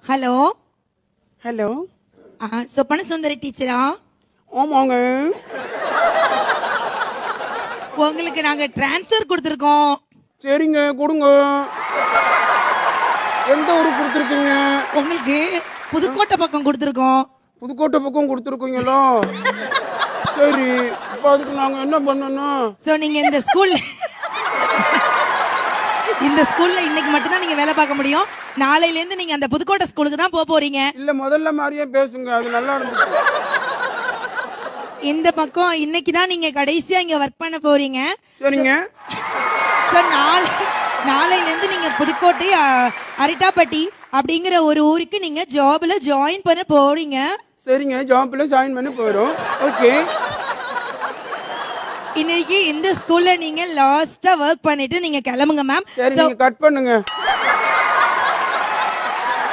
Hello hello. சொப்பன சுந்தரி டீச்சரா? ஆமாங்க. உங்களுக்கு நாங்க டிரான்ஸ்ஃபர் கொடுத்துருக்கோம். சரிங்க, கொடுங்க. எந்த ஊருக்கு கொடுத்துருக்கீங்க? உங்களுக்கு புதுக்கோட்டை பக்கம் கொடுத்துருக்கோம். புதுக்கோட்டை பக்கம் கொடுத்துருக்கீங்களா? சரி, இப்போ அதுக்கு நாங்க என்ன பண்ணணும்? ஸோ நீங்க இந்த ஸ்கூல்ல இன்னைக்கு மட்டும்தான் நீங்க வேலை பார்க்க முடியும். நாளையில இருந்து நீங்க அந்த புதுக்கோட்டை ஸ்கூலுக்கு தான் போறீங்க. இல்ல, முதல்ல மாதிரியே பேசுங்க, அது நல்லா இருந்துச்சு. இந்த பக்கம் இன்னைக்கு தான் நீங்க கடைசியா இங்க ஒர்க் பண்ண போறீங்க. சரிங்க. ஸோ நாளையில இருந்து நீங்க புதுக்கோட்டை அரிட்டாப்பட்டி அப்படிங்கிற ஒரு ஊருக்கு நீங்க ஜாப்ல ஜாயின் பண்ண போறீங்க. சரிங்க, ஜாப்ல ஜாயின் பண்ணி போயிடும். ஓகே. இன்னைக்கு இந்த ஸ்கூல்ல நீங்க லாஸ்டா ஒர்க் பண்ணிட்டு நீங்க கிளம்புங்க மேம். சரி, நீங்க கட் பண்ணுங்க.